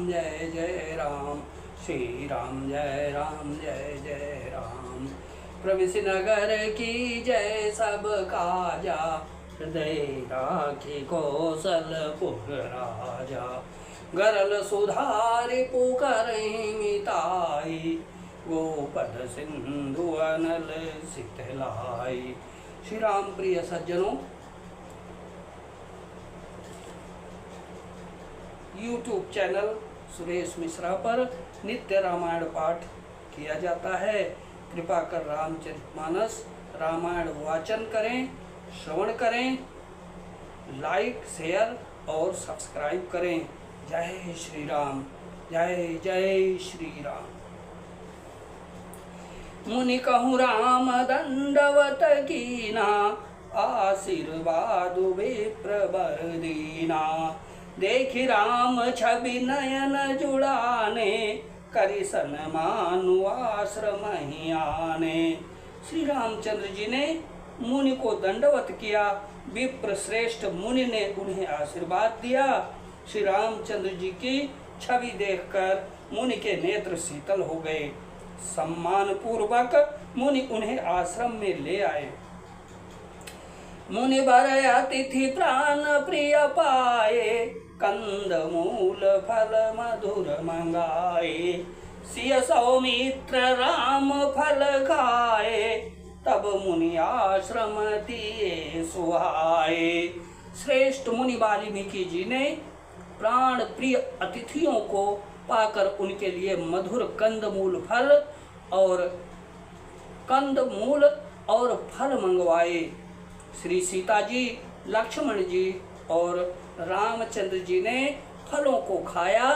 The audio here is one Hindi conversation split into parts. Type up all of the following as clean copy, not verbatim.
जय जय राम, श्री राम जय राम जय जय राम। प्रविश नगर की जय सब काजा, हृदय राखी कौशलपुर राजा। गरल सुधारि पुकारहि मिताई, गोपद सिंधु अनल शीतलाई। श्री राम प्रिय सज्जनों, यूट्यूब चैनल सुरेश मिश्रा पर नित्य रामायण पाठ किया जाता है। कृपा कर रामचरितमानस रामायण वाचन करें, श्रवण करें, लाइक शेयर और सब्सक्राइब करें। जय श्री राम, जय जय श्री राम। मुनि कहूँ राम दंडवत कीना, आशीर्वाद विप्र बर दीना। देखि राम छवि नयन जुड़ाने, करि सन्मानु आश्रम ही आने। श्री रामचंद्र जी ने मुनि को दंडवत किया। विप्र श्रेष्ठ मुनि ने उन्हें आशीर्वाद दिया। श्री रामचंद्र जी की छवि देखकर मुनि के नेत्र शीतल हो गए। सम्मान पूर्वक मुनि उन्हें आश्रम में ले आए। मुनि बर अतिथि प्राण प्रिय पाए, कंद मूल फल मधुर मंगाए। सिय सौमित्र राम फल खाए, तब मुनि आश्रम दिए सुहाए। श्रेष्ठ मुनि वाल्मीकि जी ने प्राण प्रिय अतिथियों को पाकर उनके लिए मधुर कंदमूल और फल मंगवाए। श्री सीता जी, लक्ष्मण जी और रामचंद्र जी ने फलों को खाया।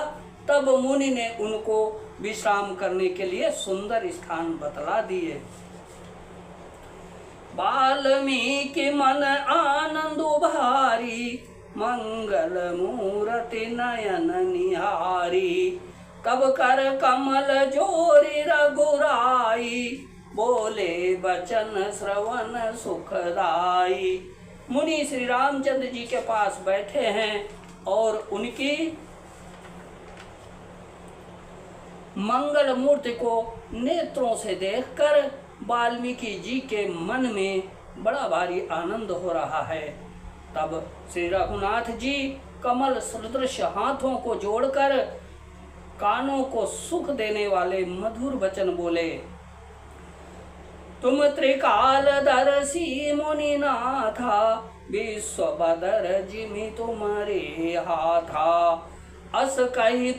तब मुनि ने उनको विश्राम करने के लिए सुंदर स्थान बतला दिए। वाल्मीकि मन आनंद भारी, मंगल मूर्ति नयन निहारी। तब कर कमल जोरी रघुराई, बोले बचन श्रवण सुखदाई। मुनि श्री रामचंद्र जी के पास बैठे हैं और उनकी मंगल मूर्ति को नेत्रों से देखकर वाल्मीकि जी के मन में बड़ा भारी आनंद हो रहा है। तब श्री रघुनाथ जी कमल सदृश हाथों को जोड़कर कानों को सुख देने वाले मधुर वचन बोले। तुम त्रिकालदर्शी मुनिनाथा, विश्व बदर जिमि तुम्हारे हाथा। अस कही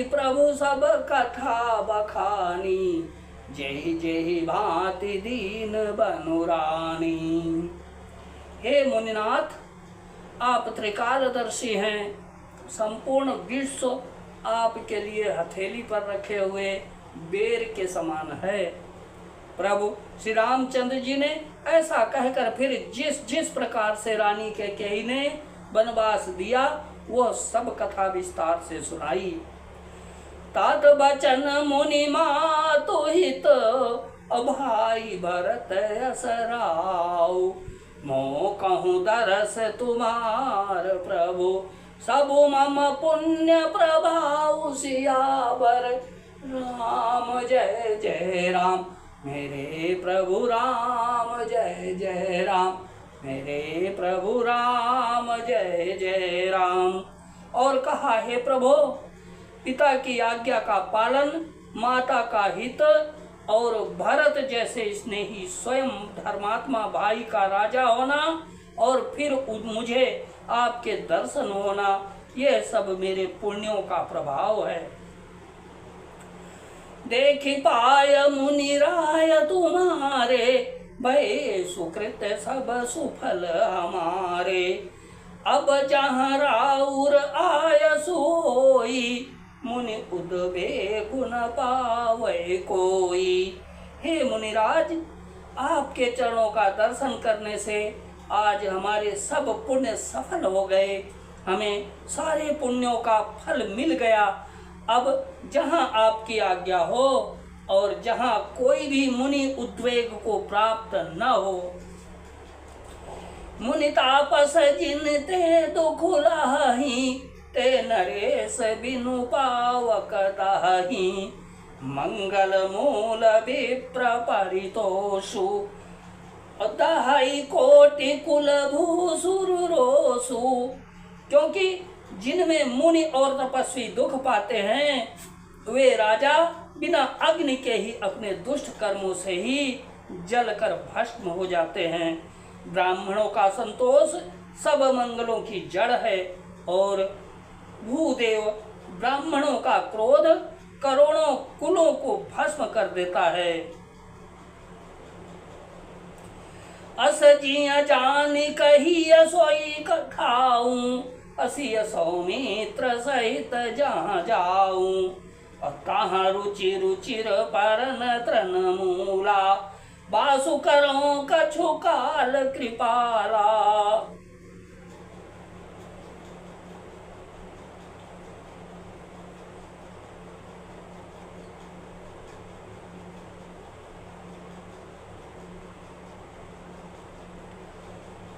प्रभु सब कथा बखानी, जय जय भांति दीन बनुरानी। हे मुनिनाथ, आप त्रिकालदर्शी हैं। संपूर्ण विश्व आपके लिए हथेली पर रखे हुए बेर के समान है। प्रभु श्री रामचंद्र जी ने ऐसा कहकर फिर जिस प्रकार से रानी कैकेयी ने वनवास दिया वह सब कथा विस्तार से सुनाई। तात बचन मुनि मातु हित, भाई भरत असराऊ। मो कहूँ दरस तुम्हार प्रभु, सब मम पुण्य प्रभाव। सियावर राम जय जय राम, मेरे प्रभु राम जय जय राम, मेरे प्रभु राम जय जय राम। और कहा, हे प्रभु, पिता की आज्ञा का पालन, माता का हित और भरत जैसे स्नेही स्वयं धर्मात्मा भाई का राजा होना और फिर मुझे आपके दर्शन होना, यह सब मेरे पुण्यों का प्रभाव है। देखि पाय मुनि राय तुम्हारे, भय सुकृत सब सुफल हमारे। अब जहाँ राउर आय सोई, मुनि उद्वेग न पावे कोई। हे मुनिराज, आपके चरणों का दर्शन करने से आज हमारे सब पुण्य सफल हो गए। हमें सारे पुण्यों का फल मिल गया। अब जहाँ आपकी आज्ञा हो और जहाँ कोई भी मुनि उद्वेग को प्राप्त न हो। मुनि तापस जिन ते दुख लाही, ते न नरेश बिनु पावक ताहि, मंगल मूल विप्र परितोषु, दाहि कोटि कुल भूसुर रोसु। क्योंकि जिनमें मुनि और तपस्वी दुख पाते हैं, वे राजा बिना अग्नि के ही अपने दुष्ट कर्मों से ही जलकर भस्म हो जाते हैं। ब्राह्मणों का संतोष सब मंगलों की जड़ है, और भूदेव ब्राह्मणों का क्रोध करोड़ों कुलों को भस्म कर देता है। अस जिया जानी कही सोई खाऊं, असी सौमित्र सहित जहाँ जाऊं, तहाँ रुचि रुचिर परन त्रन मूला, बासु करो कछु काल कृपाला।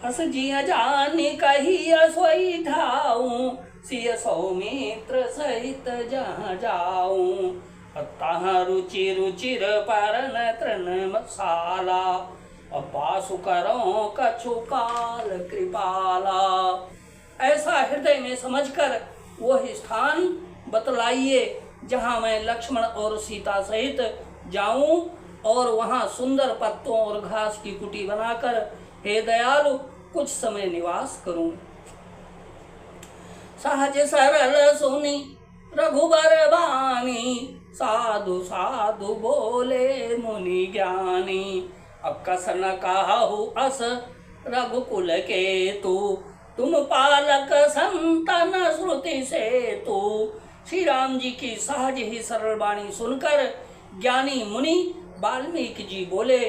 अस जिया जानी कही सोई ठाऊं, सिय सौमित्र सहित जहाँ जाऊं, तहाँ रुचि रुचिर परन तृण मसाला, बासु करो कछु काल कृपाला। ऐसा हृदय में समझकर वह स्थान बतलाइए जहाँ मैं लक्ष्मण और सीता सहित जाऊं, और वहाँ सुंदर पत्तों और घास की कुटी बनाकर हे दयालु कुछ समय निवास करूं। सहज सरल सुनी रघुबर बानी, साधु साधु बोले मुनि ज्ञानी, अकस न काहू अस रघुकुल के तू, तुम पालक संतन श्रुति से तू। श्री राम जी की सहज ही सरल वाणी सुनकर ज्ञानी मुनि वाल्मीकि जी बोले,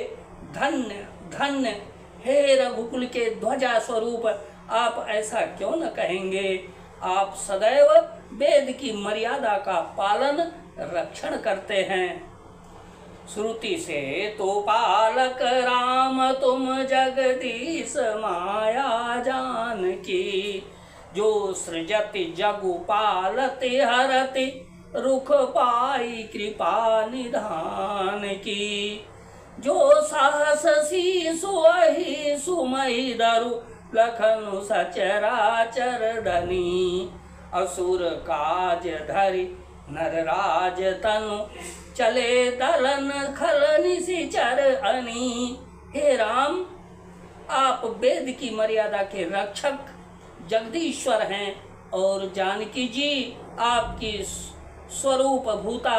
धन्य धन्य हे रघुकुल के ध्वजा स्वरूप, आप ऐसा क्यों न कहेंगे। आप सदैव वेद की मर्यादा का पालन रक्षण करते हैं। श्रुति से तो पालक राम तुम जगदीश माया जान की, जो सृजति जगु पालति हरति, रुख पाई कृपा निधान की। जो साहस शीसु अहि सुमहि धरु, लखनु सचराचर धनी, असुर काज धरि नरराज तनु, चले दलन खल निशिचर अनी। हे राम, आप वेद की मर्यादा के रक्षक जगदीश्वर हैं, और जानकी जी आपकी स्वरूप भूता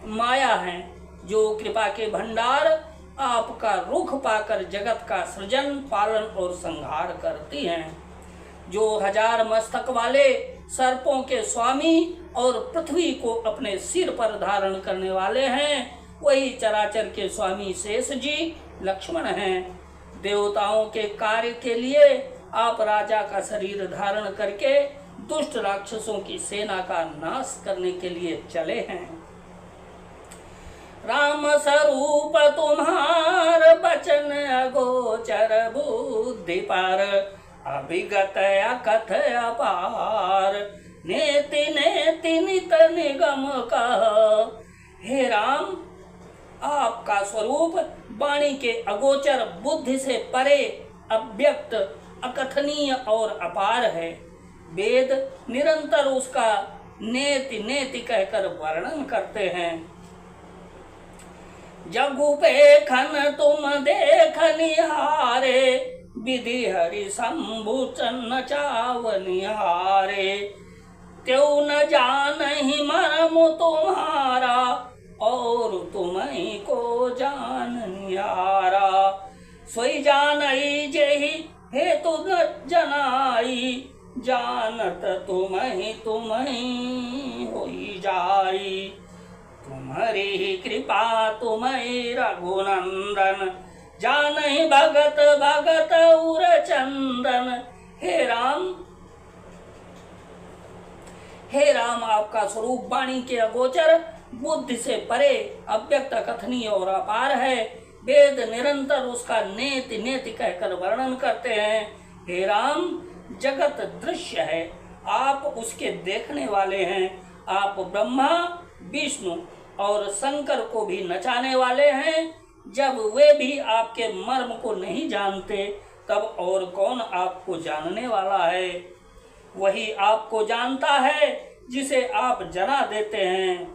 माया हैं, जो कृपा के भंडार आपका रुख पाकर जगत का सृजन पालन और संहार करती हैं। जो 1000 मस्तक वाले सर्पों के स्वामी और पृथ्वी को अपने सिर पर धारण करने वाले हैं, वही चराचर के स्वामी शेष जी लक्ष्मण हैं। देवताओं के कार्य के लिए आप राजा का शरीर धारण करके दुष्ट राक्षसों की सेना का नाश करने के लिए चले हैं। राम स्वरूप तुम्हार बचन अगोचर, बुद्धि पर अभिगत अकथ अपार, नेति नेति नित निगम कह। हे राम, आपका स्वरूप वाणी के अगोचर, बुद्धि से परे, अव्यक्त, अकथनीय और अपार है। वेद निरंतर उसका नेति नेति कहकर वर्णन करते हैं। जगु पेखन तुम देख निहारे, विधि हरि शंभु चन्न चाव निहारे, त्यों न जानहि मर्म तुम्हारा, और तुम्हीं को जान निहारा। सोई जानई जेहि हेतु न जनाई, जानत तुम्हीं तुम्हीं होई जाई। तुम्हारी कृपा तुम्हीं रघुनंदन, जानहि भगत भगत उर चंदन। हे राम, आपका स्वरूप वाणी के अगोचर, बुद्धि से परे, अव्यक्त, कथनीय और अपार है। वेद निरंतर उसका नेति नेति कहकर वर्णन करते हैं। हे राम, जगत दृश्य है आप उसके देखने वाले हैं। आप ब्रह्मा, विष्णु और शंकर को भी नचाने वाले हैं। जब वे भी आपके मर्म को नहीं जानते, तब और कौन आपको जानने वाला है? वही आपको जानता है जिसे आप जना देते हैं,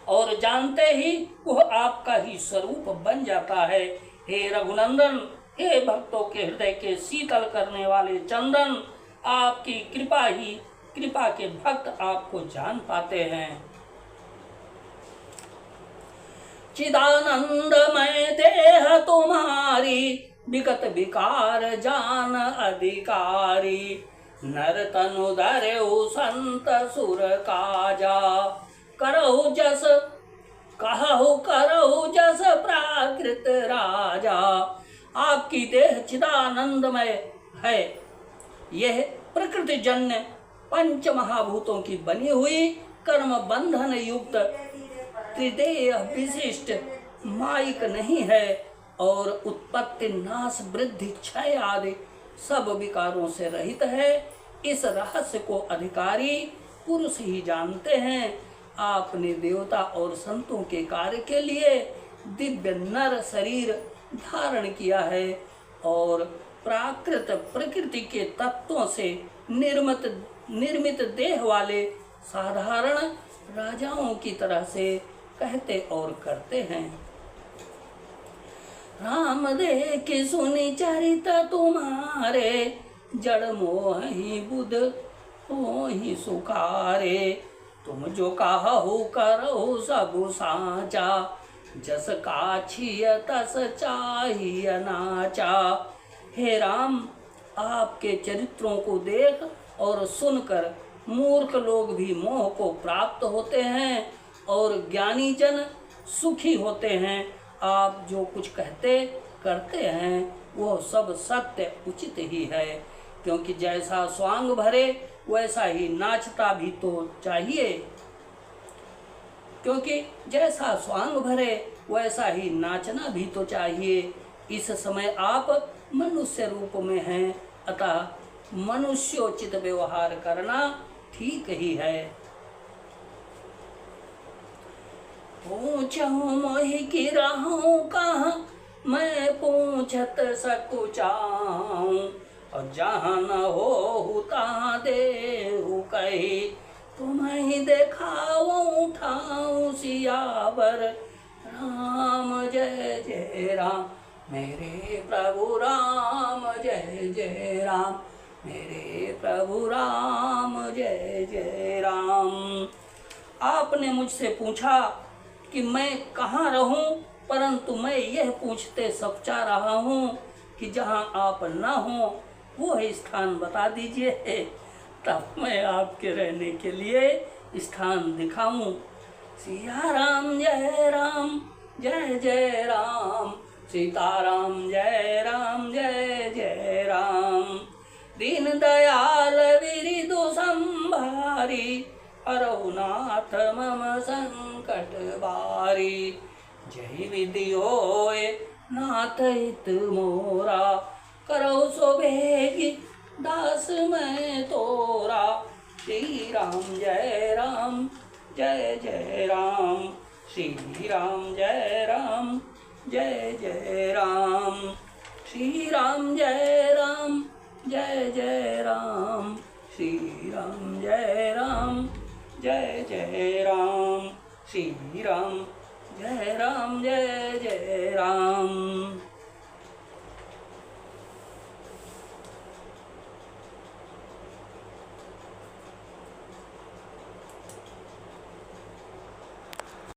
और जानते ही वह आपका ही स्वरूप बन जाता है। हे रघुनंदन, हे भक्तों के हृदय के शीतल करने वाले चंदन, आपकी कृपा के भक्त आपको जान पाते हैं। चिदानंदमय देह तुम्हारी, विगत विकार जान अधिकारी। नर तनु धरऊ संत सुर काजा, करहु जस कहु करहु जस प्राकृत राजा। आपकी देह चिदानंदमय है। यह प्रकृति जन्य पंच महाभूतों की बनी हुई कर्म बंधन युक्त त्रिदेह विशिष्ट माइक नहीं है, और उत्पत्ति नाश वृद्धि क्षय आदि सब विकारों से रहित है। इस रहस्य को अधिकारी पुरुष ही जानते हैं। आपने देवता और संतों के कार्य के लिए दिव्य नर शरीर धारण किया है, और प्राकृत प्रकृति के तत्वों से निर्मित देह वाले साधारण राजाओं की तरह से कहते और करते हैं। राम देख सुनि चरित तुम्हारे, जड़ मोह ही बुध मोहि सुखारे। तुम जो कहु करहु सबु साचा, जस काछिय तस चाहिए नाचा। हे राम, आपके चरित्रों को देख और सुनकर मूर्ख लोग भी मोह को प्राप्त होते हैं, और ज्ञानी जन सुखी होते हैं। आप जो कुछ कहते करते हैं वो सब सत्य उचित ही है, क्योंकि जैसा स्वांग भरे वैसा ही नाचता भी तो चाहिए। क्योंकि जैसा स्वांग भरे वैसा ही नाचना भी तो चाहिए। इस समय आप मनुष्य रूप में हैं, अतः मनुष्योचित व्यवहार करना ठीक ही है। पूछूं मोहि गिरहूं कहाँ, मैं पूछत सकुचाऊं। और जहाँ न हो तहाँ देहु कही, तुम्हें देखाऊं ठाऊं सियावर। राम जय जय राम, मेरे प्रभु राम जय जय राम, मेरे प्रभु राम जय जय राम। आपने मुझसे पूछा कि मैं कहाँ रहूं, परंतु मैं यह पूछते सपचा रहा हूँ कि जहाँ आप न हो वो स्थान बता दीजिए, तब मैं आपके रहने के लिए स्थान दिखाऊं। सिया राम जय राम जय जय राम, सीताराम जय राम जय जय राम। दीन दयाल विरिदु संभारी, अरहुनाथ मम संकट बारी। जय विधि होए नाथ हित मोरा, करौ सो बेगी दास मैं तोरा। श्री राम जय राम जय जय राम, श्री राम जय राम जय जय राम, श्री राम जय राम जय जय राम, श्री राम जय राम जय जय राम, श्री राम जय राम जय जय राम।